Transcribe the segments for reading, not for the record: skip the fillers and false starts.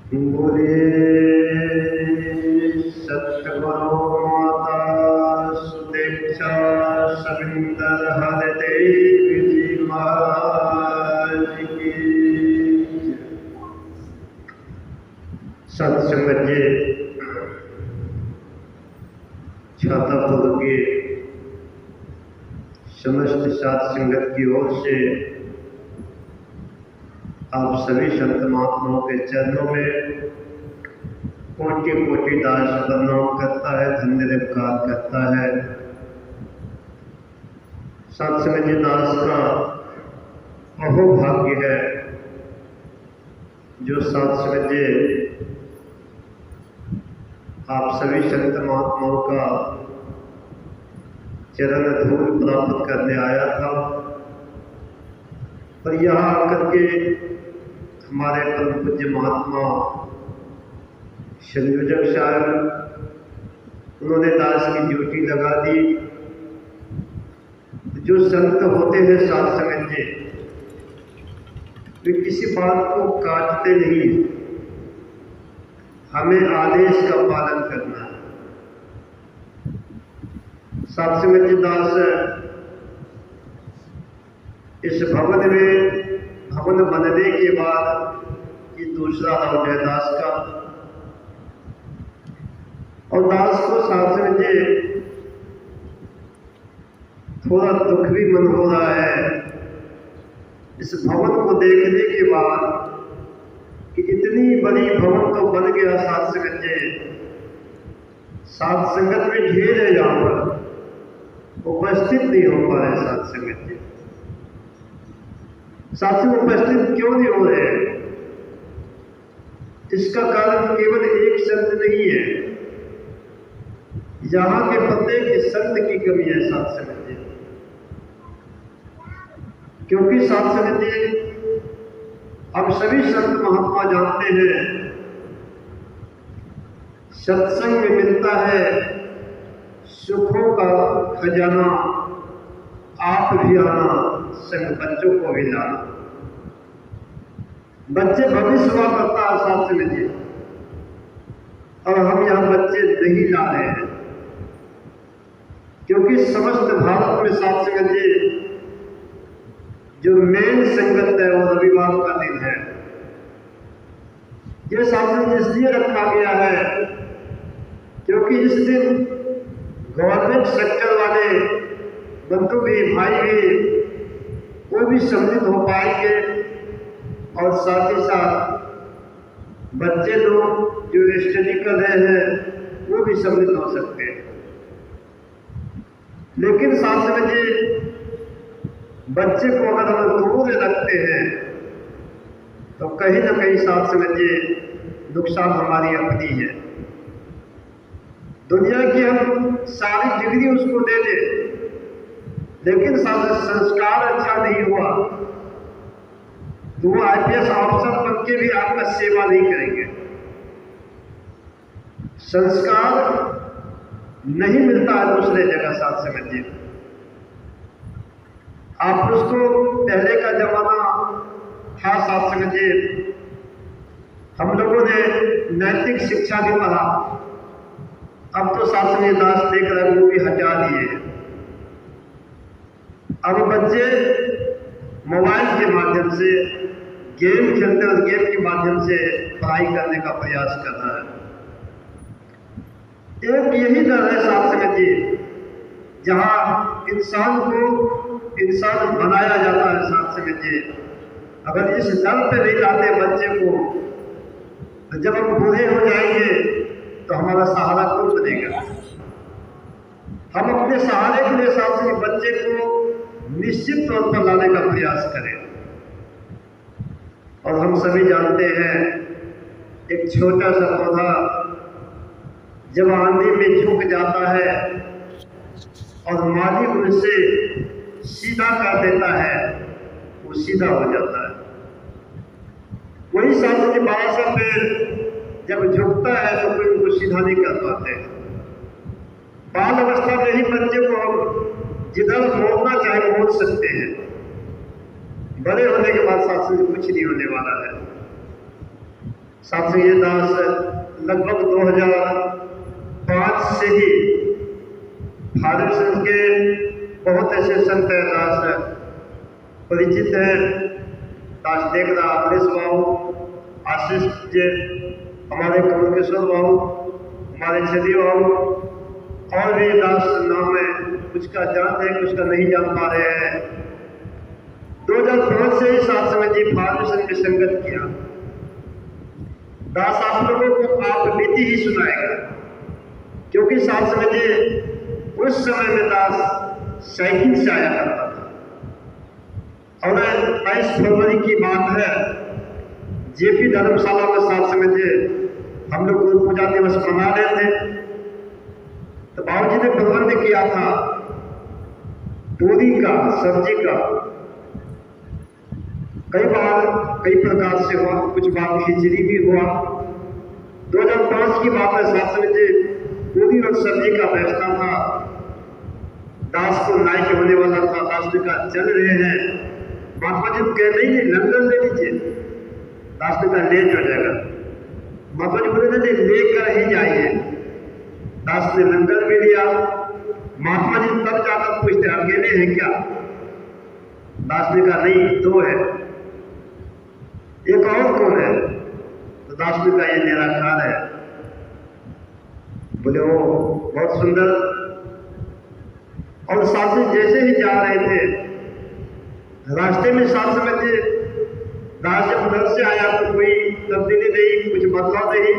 बोलिए सतगुरु माता सुदीक्षा सविंदर हरदेव जी महाराज की। सत्संग जी छातापुर के समस्त सात संगत की ओर से आप सभी संत महात्माओं के चरणों में कोटि कोटि दास प्रणाम करता है, धन्य निरंकार करता है। सत्संग दास का अहोभाग्य है जो सत्संग आप सभी संत महात्माओं का चरण धूल प्राप्त करने आया था। और यहाँ आकर के हमारे परम पूज्य महात्मा संयोजक साहब उन्होंने दास की ड्यूटी लगा दी। जो संत होते हैं सत्संग जी वे किसी बात को काटते नहीं, हमें आदेश का पालन करना है। सत्संग जी दास इस भवन में भवन बनने के बाद ये दूसरा राउंड है दास का। और दास को सत्संग जी थोड़ा दुख भी मन हो रहा है इस भवन को देखने के बाद कि इतनी बड़ी भवन तो बन गया सत्संग जी, सात संगत में ढेर है, यहाँ पर उपस्थित नहीं हो पा रहे सत्संग जी। सत्संग उपस्थित क्यों नहीं हो रहे? इसका कारण केवल एक संत नहीं है, यहाँ के प्रत्येक संत की कमी है सत्संग जी। क्योंकि सत्संग जी अब सभी संत महात्मा जानते हैं सत्संग में मिलता है सुखों का खजाना, आप भी आना, संग बच्चों को भी लाना। बच्चे भविष्य हुआ करता है सत्संग जी, और हम यहाँ बच्चे नहीं ला रहे हैं क्योंकि समस्त भारत में सत्संग जी जो मेन संगत है वो रविवार का दिन है। यह सत्संग इसलिए रखा गया है क्योंकि इस दिन गवर्नमेंट सेक्टर वाले बंधु भी, भाई भी, वो भी सम्मिलित हो पाएंगे और साथ ही साथ बच्चे लोग जो स्टडी कर रहे हैं वो भी सम्मिलित हो सकते हैं। लेकिन सत्संग जी बच्चे को अगर हम दूर रखते हैं तो कहीं ना कहीं सत्संग जी नुकसान हमारी अपनी है। दुनिया की हम सारी डिग्री उसको दे दें लेकिन संस्कार अच्छा नहीं हुआ तो वो IPS ऑफिसर बन के भी आपका सेवा नहीं करेंगे। संस्कार नहीं मिलता है दूसरे जगह सत्संग जी। आप उसको पहले का जमाना था सत्संग जी, हम लोगों ने नैतिक शिक्षा भी पढ़ा। अब तो सत्संग दास देख रहे वो भी हटा दिए। अब बच्चे मोबाइल के माध्यम से गेम खेलते और गेम के माध्यम से पढ़ाई करने का प्रयास कर रहा है। एक यही डर है सत्संग जी, जहाँ इंसान को इंसान बनाया जाता है सत्संग जी। अगर इस डर पे नहीं लाते बच्चे को तो जब हम बूढ़े हो जाएंगे तो हमारा सहारा कौन बनेगा? हम अपने सहारे के लिए सत्संग बच्चे को निश्चित तौर पर लाने का प्रयास करें। और हम सभी जानते हैं एक छोटा सा पौधा जब आंधी में झुक जाता है और माली उनसे सीधा कर देता है, वो सीधा हो जाता है। वही सत्संग जी 12 पेड़ जब झुकता है तो कोई उनको सीधा नहीं कर पाते। बाल अवस्था में ही बच्चे को हम जिधर मोड़ना चाहे मोड़ सकते हैं, बड़े होने के बाद सत्संग कुछ नहीं होने वाला है। साथ ये दास लगभग 2005 से ही फादर संत के बहुत ऐसे संत दास परिचित है। दास देख रहा अखिलेश बाबू, आशीष जी, हमारे कमलकेश्वर बाबू, हमारे छदी बाबू, और भी दास नाम है, कुछ का जानते हैं, कुछ का नहीं जान पा रहे हैं। 2005 से ही साथ समय जी फाउंडेशन में संगत किया। दास आप लोगों को आप बीती ही सुनाएगा, क्योंकि साथ समय जी उस समय में दास साइकिल से आया करता था। और 22 फरवरी की बात है, जेपी धर्मशाला में साथ समय जी हम लोग गुरु पूजा दिवस मना रहे थे, तो बाबूजी ने प्रबंध किया था पूरी का, सब्जी का, कई बार कई प्रकार से हुआ, कुछ बार खिचड़ी भी हुआ। 2005 की बात है, साथ में जी पूरी और सब्जी का व्यवस्था था। दास को नाइट होने वाला था, दास ने कहा चल रहे हैं, महात्मा जी कह रही है लंगर ले लीजिए। दास ने कहा लेट हो जाएगा। महात्मा जी बोले थे लेकर ही जाइए। दास ने लंगर भी लिया। महात्मा जी तब जाकर पूछते अकेले हैं क्या? दास ने कहा नहीं, 2 है। एक और कौन है? तो दास ने कहा ये निराकार है। बोले वो बहुत सुंदर। और साथ ही जैसे ही जा रहे थे, रास्ते में साथ समय थे, दास जब उधर से आया तो कोई तब्दीली नहीं, कुछ बदलाव नहीं।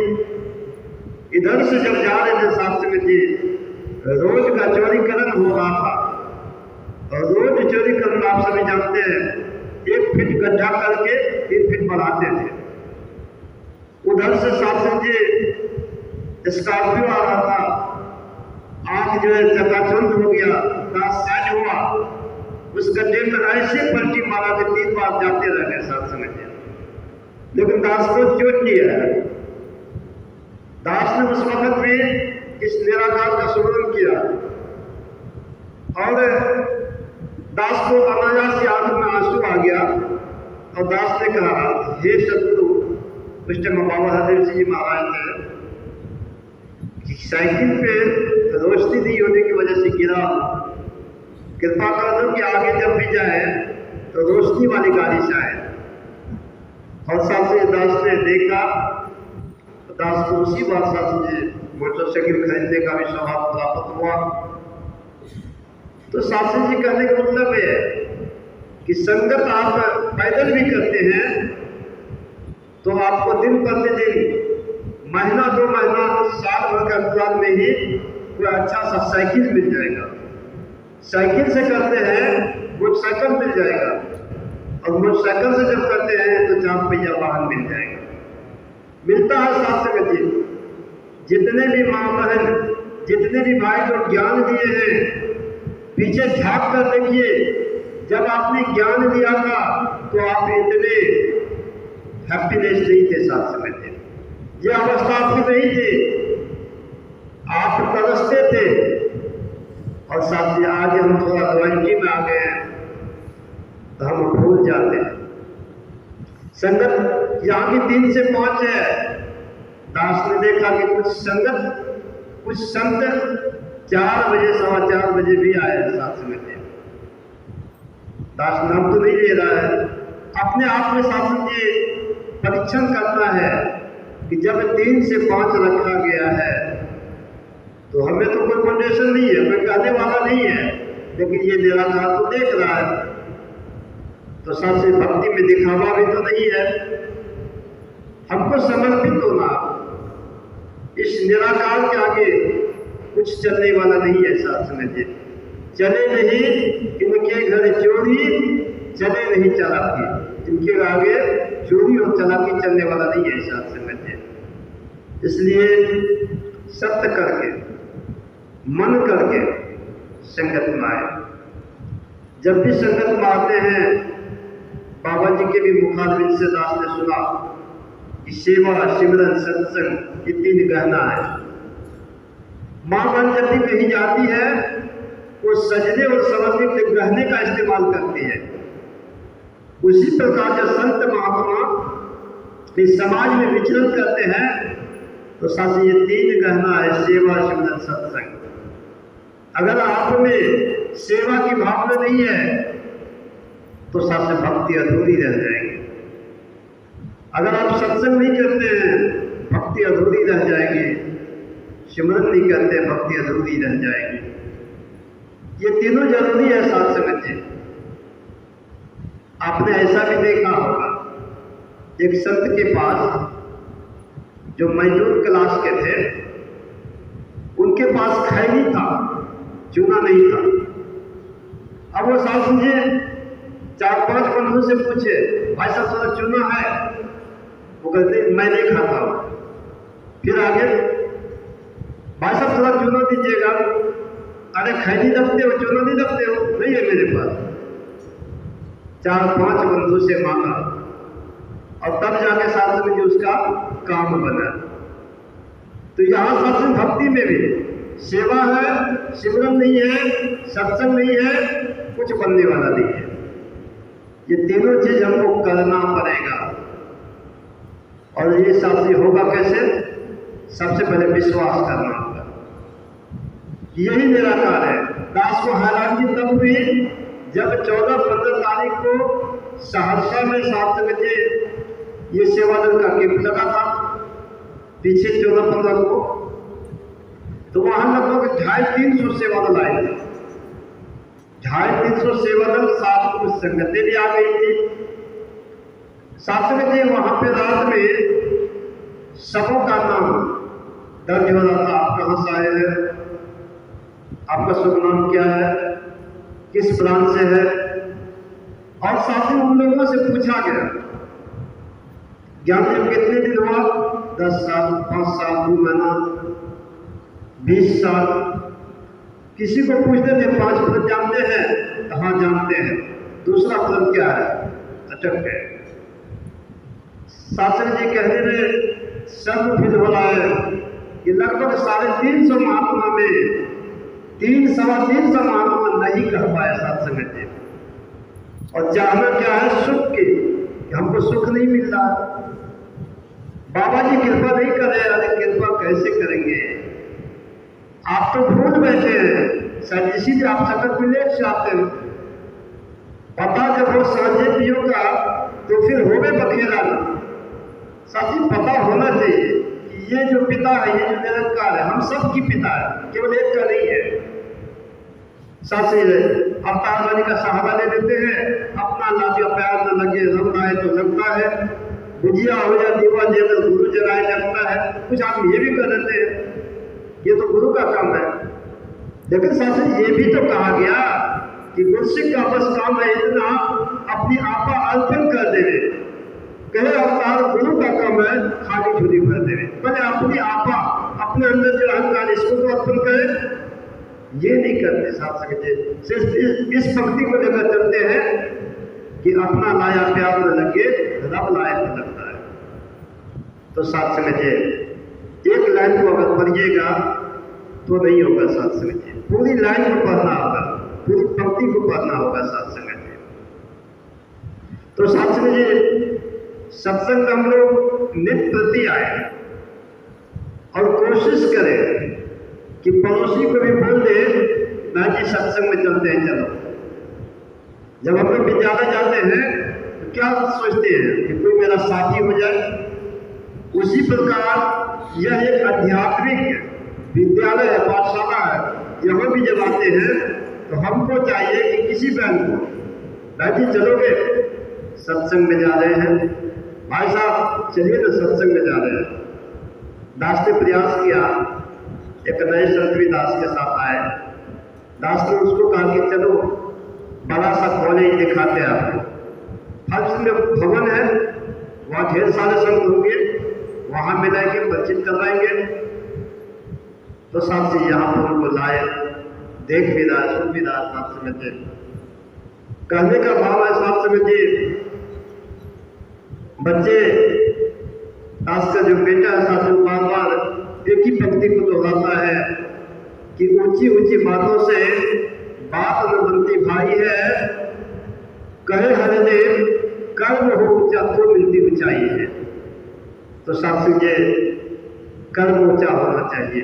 इधर से जब जा रहे थे साथ में थे, रोज का चौड़ीकरण हो रहा था। और रोज चौड़ीकरण आप सभी जानते हैं, 1 फीट गड्ढा करके 3 फीट बढ़ाते थे। उधर से साथ समझे स्कॉर्पियो आ रहा था, आंख जो है चकाचौंध हो गया, दास साज हुआ, उस गड्ढे में ऐसे पलटी मारा कि 3 बार जाते रह गए साथ समझ। लेकिन दास को चोट नहीं है। दास ने उस वक्त में इस निराकार का सुमरन किया और दास को अनायास से आंख में आंसू आ गया। और दास ने कहा हे सतगुरु, उस टाइम बाबा हरदेव सिंह जी महाराज थे, साइकिल पे रोशनी नहीं होने की वजह से गिरा, कृपा कर दो कि आगे जब भी जाए तो रोशनी वाली गाड़ी से आए। और साथ से दास ने देखा, तो दास को उसी बात साथ से मोटरसाइकिल खरीदने का भी सौभाग्य प्राप्त हुआ। तो शास्त्री जी कहने का मतलब है कि संगत आप पैदल भी करते हैं तो आपको दिन प्रतिदिन, महीना 2 महीना, साल भर के अंतराल में ही कोई अच्छा सा साइकिल मिल जाएगा। साइकिल से करते हैं मोटरसाइकिल मिल जाएगा, और मोटरसाइकिल से जब करते हैं तो 4 पहिया वाहन मिल जाएगा। मिलता है शास्त्र में जितने भी माँ बहन, जितने भी भाई लोग ज्ञान दिए हैं, पीछे झांक कर देखिए, जब आपने ज्ञान दिया था तो आप इतने हैप्पीनेस नहीं थे साथ समय थे, ये अवस्था आपकी नहीं थी, आप तरसते थे। और साथ ही आगे हम थोड़ा ग्वालिटी में आ गए हैं तो हम भूल जाते हैं। संगत यहाँ की 3 से 5 है। दास ने देखा कि कुछ संत 4 बजे, 4:15 बजे भी आए साथ में थे। दास नाम तो नहीं ले रहा है, अपने आप में शासन जी परीक्षण करता है कि जब 3 से 5 रखा गया है तो हमें तो कोई कंडीशन नहीं है, कोई कहने वाला नहीं है, लेकिन ये निराकार तो देख रहा है, तो सबसे भक्ति में दिखावा भी तो नहीं है। हमको समर्पित होना, इस निराकार के आगे कुछ चलने वाला नहीं है साथ समझिए। चले नहीं इनके घर चोरी, चले नहीं चालाकी, इनके आगे चोरी और चालाकी चलने वाला नहीं है साथ समझिए। इसलिए सत्य करके, मन करके संगत में आए। जब भी संगत में आते हैं, बाबा जी के भी मुखारबिंद से दास ने सुना कि सेवा, सिमरन, सत्संग ये 3 गहना है। माँ बहन जब भी कहीं जाती है वो सजने और समझने के गहने का इस्तेमाल करती है। उसी प्रकार जो संत महात्मा इस समाज में विचरण करते हैं तो साथ ये 3 कहना है: सेवा, सिमरन, सत्संग। अगर आप में सेवा की भावना नहीं है तो साथ से भक्ति अधूरी रह जाएगी। अगर आप सत्संग नहीं करते हैं, भक्ति अधूरी रह जाएगी। सिमरन नहीं करते, भक्ति अधूरी रह जाएगी। ये तीनों जरूरी है, साथ समझिए। आपने ऐसा भी देखा होगा, एक संत के पास जो मजदूर क्लास के थे, उनके पास खैनी था, चूना नहीं था। अब वो साथ मुझे 4-5 बंधु से पूछे, भाई साहब थोड़ा चूना है? वो कहते मैं नहीं खाता हूं। फिर आगे, भाई साहब थोड़ा चूना दीजिएगा। अरे खैनी रखते हो, चूना नहीं रखते हो? नहीं है मेरे पास। 4-5 बंधु से मांगा और तब जाके साथ में उसका काम बना। तो यहां सबसे भक्ति में भी सेवा है, सिमरन नहीं है, सत्संग नहीं है, कुछ बनने वाला नहीं है। ये तीनों चीज हमको करना पड़ेगा। और ये साथी होगा कैसे? सबसे पहले विश्वास करना होगा। यही मेरा कार्य है। दास को हैरान की तब हुई जब 14-15 तारीख को सहरसा में 7 बजे ये सेवा दल का कैंप लगा था, पीछे 14-15 को। तो वहां लगभग 250-300 सेवा दल आए थे। 250-300 सेवा दल, 7 कुछ संगतें भी आ गई थी। 7 बजे वहां पे रात में सबों का नाम दर्ज हो रहा था। आप कहाँ से आए हैं, आपका शुभ नाम क्या है, किस ब्रांच से है, और साथ ही उन लोगों से पूछा गया ज्ञान जब कितने दिन हुआ? 10 साल, 5 साल, 2 महीना, 20 साल। किसी को पूछते थे 5 फल जानते हैं? हाँ जानते हैं। दूसरा फल क्या है? अटक गए। शासन जी कहते थे सब फिर हो रहा है कि लगभग 350 महात्मा में 300-325 महात्मा नहीं कर पाए साथ संगत। और चाहना क्या है? सुख की, कि हमको सुख नहीं मिल रहा। बाबा जी कृपा नहीं कर रहे। अरे कृपा कैसे करेंगे? आप तो भूल बैठे हैं। सर इसीलिए आप सकत में लेट चाहते हैं। पता जब वो सांझे पियोगा तो फिर होवे बखेरा ना। साथी पता होना चाहिए कि ये जो पिता है, ये जो निरंकार है, हम सब की पिता है, केवल एक का नहीं है। साथी अवतार वाली का सहारा ले लेते हैं, अपना लादिया प्यार न लगे, रंग आए तो लगता है, बुझिया हो या दीवा दे तो गुरु जराए लगता है। कुछ आप ये भी कर देते हैं, ये तो गुरु का काम है। लेकिन साथी ये भी तो कहा गया कि गुरसिक का बस काम है इतना अपनी आपा अर्पण कर देवे। कहे अवतार गुरु का काम है खाली झोली भर देवे। पहले अपनी आपा, अपने अंदर जो अहंकार, इसको तो अर्पण करे। ये नहीं करते साथ सकते। सिर्फ इस पंक्ति को लेकर चलते हैं कि अपना लाया प्यार न लगे, रब लाया तो लगता है। तो साथ समझिए, एक लाइन को अगर पढ़िएगा तो नहीं होगा। साथ समझिए, पूरी लाइन को पढ़ना होगा, पूरी पंक्ति को पढ़ना होगा। साथ समझिए, तो साथ समझिए, सत्संग हम लोग नित्य प्रति आए और कोशिश करें कि पड़ोसी को भी बोल दे ना कि सत्संग में चलते हैं, चलो। जब हम लोग विद्यालय जाते हैं तो क्या सोचते हैं कि कोई मेरा साथी हो जाए। उसी प्रकार यह एक आध्यात्मिक विद्यालय है, पाठशाला है। यहाँ भी जब आते हैं तो हमको चाहिए कि किसी बहन को, भाई चलोगे, सत्संग में जा रहे हैं, भाई साहब चलिए तो सत्संग में जा रहे हैं। दास ने प्रयास किया, एक नए संत भी दास के साथ आए। दास ने उसको कहा कि चलो बड़ा सा कॉलेज दिखाते हैं आपको, फर्स्ट में भवन है, वहाँ ढेर सारे संत होंगे, वहाँ मिलाएंगे, परिचित करवाएंगे। तो साथ से यहाँ पर उनको लाए, देख भी रहा, सुन भी रहा। साथ समझे, कहने का भाव है, साथ समझे, बच्चे दास का जो बेटा है साथ में बार बार एक ही पंक्ति को दोहराता है कि ऊंची ऊंची बातों से बात न बनती भाई है, कहे हरिदेव कर्म हो ऊंचा तो मिलती ऊंचाई है। तो साथ ये कर्म ऊंचा होना चाहिए।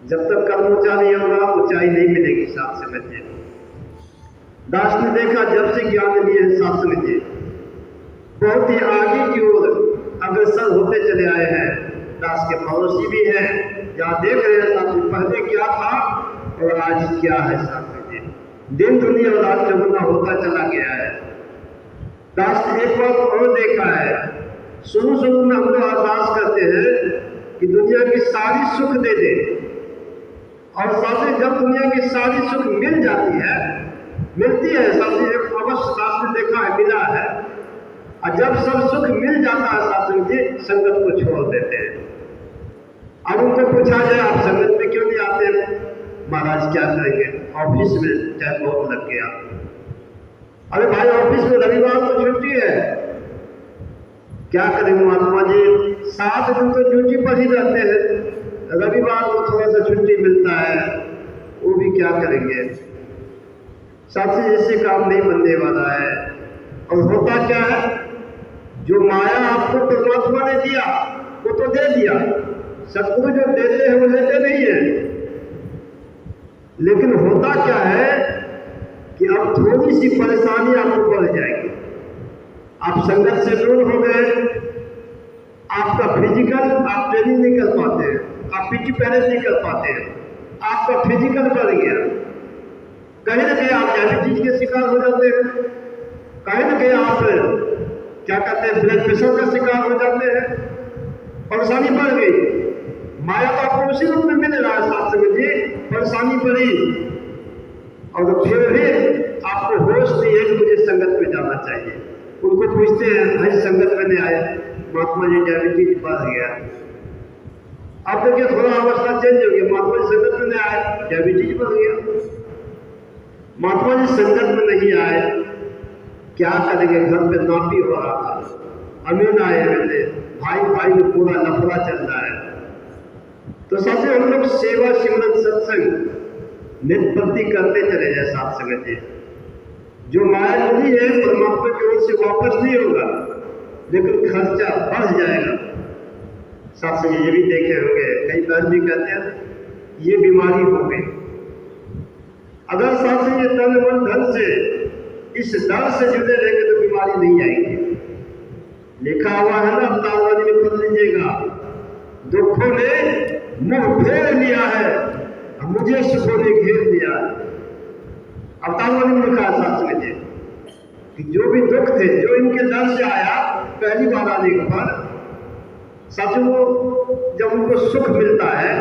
जब तक कर्म ऊंचा नहीं होगा ऊंचाई नहीं मिलेगी। साथ समझिए, दास ने देखा जब से ज्ञान लिए साथ समझिए बहुत ही आगे की ओर अग्रसर होते चले आए हैं। दास के पड़ोसी भी हैं, जहाँ देख रहे हैं साथ पहले क्या था और आज क्या है। साथ समझिए दिन दुनिया और रात चौगुना होता चला गया है। दास ने एक बात और देखा है, शुरू शुरू में हम लोग अरदास करते हैं कि दुनिया की सारी सुख दे दे, और साथ ही जब दुनिया की सारी सुख मिल जाती है, मिलती है साथ ही अवश्य दास ने देखा है मिला है, और जब सब सुख मिल जाता है साथ ही संगत को छोड़ देते हैं। अब उनको पूछा जाए आप संगत में क्यों नहीं आते हैं? महाराज क्या करेंगे, ऑफिस में चाहे बहुत लग गया। अरे भाई ऑफिस में रविवार को छुट्टी है, क्या करेंगे महात्मा जी, 7 दिन तो ड्यूटी पर ही रहते हैं, रविवार को थोड़ा सा छुट्टी मिलता है, वो भी क्या करेंगे। सबसे इससे काम नहीं बनने वाला है। और होता क्या है, जो माया आपको परमात्मा ने दिया वो तो दे दिया, सतगुरु जो देते हैं वो लेते नहीं है। लेकिन होता क्या है कि अब थोड़ी सी परेशानी आपको बढ़ जाएगी। आप संगत से दूर हो गए, आपका फिजिकल आप ट्रेनिंग नहीं कर पाते हैं, आप पीटी पैरेज नहीं कर पाते हैं, आपका फिजिकल बढ़ गया, कहीं ना कहीं आप डायबिटीज के शिकार हो जाते हैं, कहीं ना कहीं आप क्या कहते हैं ब्लड प्रेशर का शिकार हो जाते हैं, परेशानी बढ़ गई। माया तो आपको उसी रूप में मिल रहा है, साथ समझिए परेशानी बढ़ी, और फिर भी आपको होश नहीं है कि मुझे संगत में जाना चाहिए। उनको पूछते हैं भाई संगत में नहीं आए, महात्मा जी डायबिटीज बढ़ गया। अब देखिए थोड़ा अवस्था चेंज हो गया, महात्मा जी संगत में नहीं आए, डायबिटीज बढ़ गया। महात्मा जी संगत में नहीं आए, क्या करेंगे, घर पे नापी हो रहा था, अमीन आए हुए, भाई भाई में पूरा लफड़ा चल रहा है। तो सबसे हम लोग सेवा सिमरन सत्संग निष्पत्ति करते चले जाए। साथ समझिए जो माया मिली है परमात्मा की ओर से वापस नहीं होगा, लेकिन खर्चा बढ़ जाएगा। साथ समझिए ये भी देखे होंगे, कई बार भी कहते हैं ये बीमारी हो गई। अगर साथ समझिए तन मन धन से इस डर से जुड़े रहेंगे तो बीमारी नहीं आएगी। लिखा हुआ है ना, अवतारवाणी में पढ़ लीजिएगा, दुखों ने मुंह फेर लिया है, मुझे सुखों ने घेर लिया है। अवतारवाणी में लिखा है साथ समझिए कि जो भी दुख थे जो इनके डर से आया पहली बार आने के बाद, साथियों जब उनको सुख मिलता है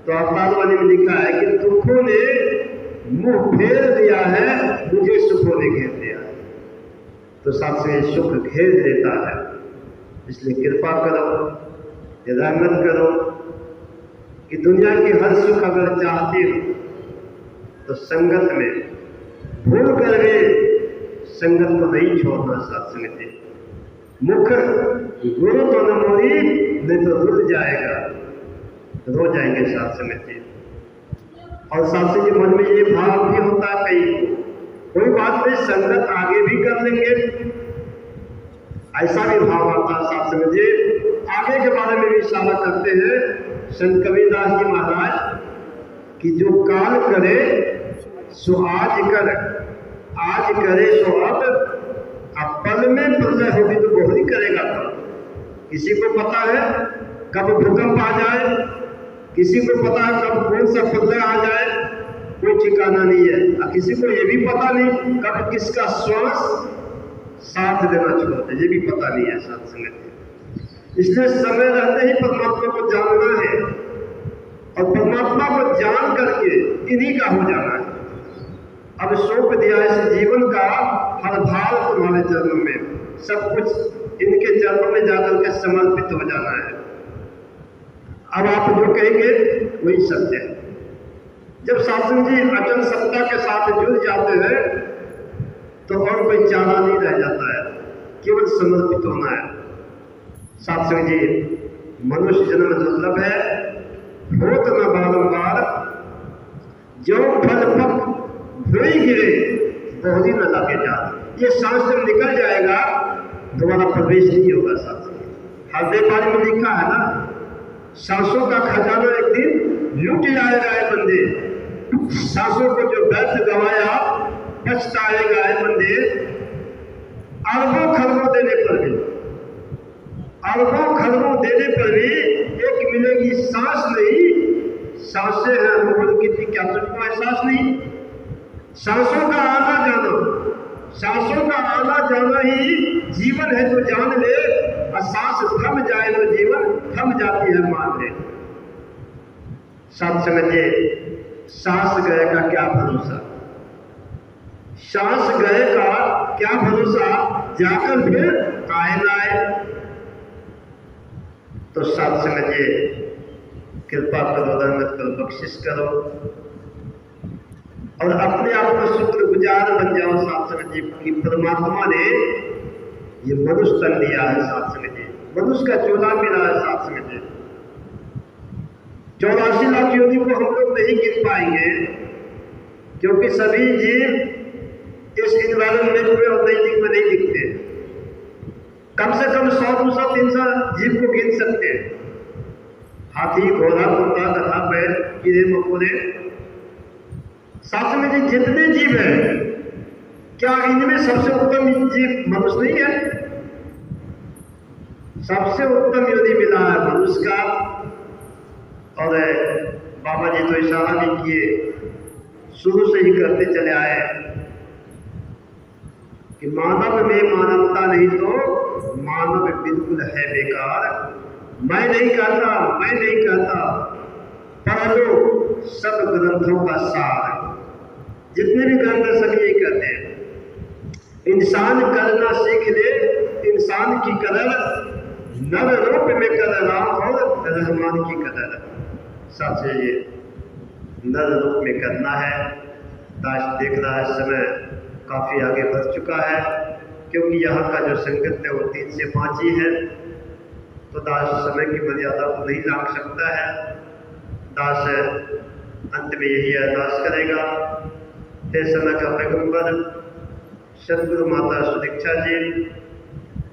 तो अवतारवाणी में लिखा है कि दुखों ने मुंह फेर दिया है, मुझे सुखों ने घेर लिया है। तो साथ से सुख घेर देता है, इसलिए कृपा करो, रहमत करो कि दुनिया की हर सुख अगर चाहते हो तो संगत में भूल कर भी संगत को नहीं छोड़ना। साथ समझिए मुख गुरु तो न मोरी, नहीं तो रुल जाएगा, रो जाएंगे। साथ समझिए और साथ से मन में ये भाव भी होता है कहीं कोई बात नहीं, संगत आगे भी कर लेंगे, ऐसा भी भाव आता है। साथ समझिए आगे के बारे में भी इशारा करते हैं संत कबीरदास जी महाराज कि जो काल करे सो आज कर, आज करे सो अब पल में प्रलय होगी तो बोहरी करेगा। किसी को पता है कब भूकंप आ जाए, किसी को पता है कब कौन सा प्रलय आ जाए, कोई ठिकाना नहीं है। और किसी को ये भी पता नहीं कब किसका श्वास साथ देना छोड़ते, ये भी पता नहीं है। साथ संगत इसलिए समय रहते ही परमात्मा को जानना है, और परमात्मा को जान करके इन्हीं का हो जाना है। अब सौंप दिया इस जीवन का हर भाव तुम्हारे चरणों में, सब कुछ इनके चरणों में जाकर के समर्पित हो जाना है। अब आप जो कहेंगे वही सत्य है। जब शासन जी अचल सत्ता के साथ जुड़ जाते हैं तो और कोई चारा नहीं रह जाता है, केवल समर्पित होना है। साथ जी मनुष्य जन्म दुर्लभ है, होत न बारंबार, जो फल पक भूई गिरे बोहरी न लाके जा। ये सांस जब निकल जाएगा दोबारा प्रवेश नहीं होगा। साथ हल्दे पानी में लिखा है ना, सांसों का खजाना एक दिन लूट जाएगा है बंदे। सांसों को जो व्यर्थ गवाया पछताएगा है बंदे। अरबों खरबों देने पर भी, अरबों खरबों देने पर भी एक मिलेगी सांस नहीं। सांसें हैं अनमोल कितनी, क्या तुझको एहसास नहीं? सांसों का आना जाना, सांसों का आना जाना ही जीवन है, तो जान ले। और सांस थम जाए तो जीवन थम जाती है, मान ले। साथ समझिए, सांस गए का क्या भरोसा, सांस गए का क्या भरोसा, जाकर फिर आए ना आए। तो साथ समझिए, कृपा करो, रहमत करो, बख्शिश करो और अपने आप को शुक्रगुजार बन जाओ। साथ समझिए कि परमात्मा ने ये मनुष्य तन दिया है। साथ समझिए, मनुष्य का चोला मिला है। साथ समझिए, 84 लाख योनि को हम लोग नहीं गिन पाएंगे, क्योंकि सभी जीव इस इन्वायरमेंट में और नजदीक में नहीं दिखते। कम से कम 100, 200, 300 जीव को गिन सकते हैं। हाथी, घोड़ा, कुत्ता, गधा, बैल, कीड़े मकोड़े, साथ में जितने जीव हैं, क्या इनमें सबसे उत्तम जीव मनुष्य नहीं है? सबसे उत्तम योनि मिला है मनुष्य का। और बाबा जी तो इशारा भी किए, शुरू से ही करते चले आए कि मानव में मानवता नहीं तो मानव बिल्कुल है बेकार। मैं नहीं कहता, मैं नहीं कहता, पढ़ लो सब ग्रंथों का सार। जितने भी ग्रंथ हैं सभी यही कहते हैं, इंसान करना सीख ले इंसान की कदर, नर रूप में कदर और रहमान की कदर। साथ ये नर रूप में करना है। दास देख रहा है समय काफ़ी आगे बढ़ चुका है, क्योंकि यहाँ का जो संगत है वो 3 से 5 ही है, तो दास समय की मर्यादा को नहीं लांघ सकता है। दास अंत में यही अरदास करेगा, हे समय का पैगंबर सदगुरु माता सुदीक्षा जी,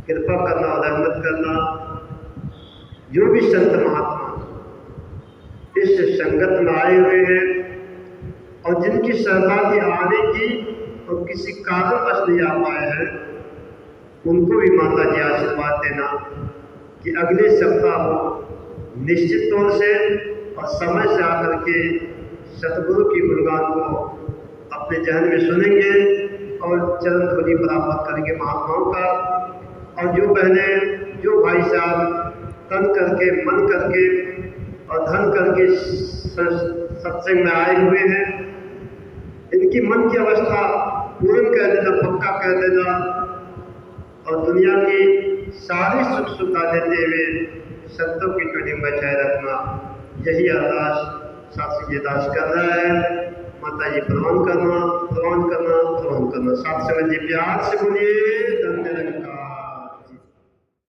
कृपा करना और रहमत करना। जो भी संत महात्मा इस संगत में आए हुए हैं और जिनकी सहभागी आने की और किसी कारणवश नहीं आ पाए हैं, उनको भी माता जी आशीर्वाद देना कि अगले सप्ताह वो निश्चित तौर से और समय से आकर के सतगुरु की गुणगान को अपने जहन में सुनेंगे और चरण धूलि प्राप्त करेंगे महात्माओं का। और जो बहनें, जो भाई साहब तन करके, मन करके और धन करके सत्संग में आए हुए हैं, इनकी मन की अवस्था पूर्ण कर देना, पक्का कर देना और दुनिया की सारी सुख सुविधा देते हुए संतों की टोली बचाए रखना, यही अरदास शास्त्री जी दास कर रहा है। माता जी प्रणाम करना, प्रणाम करना, प्रणाम करना। साथ समय जी प्यार से बोलिए।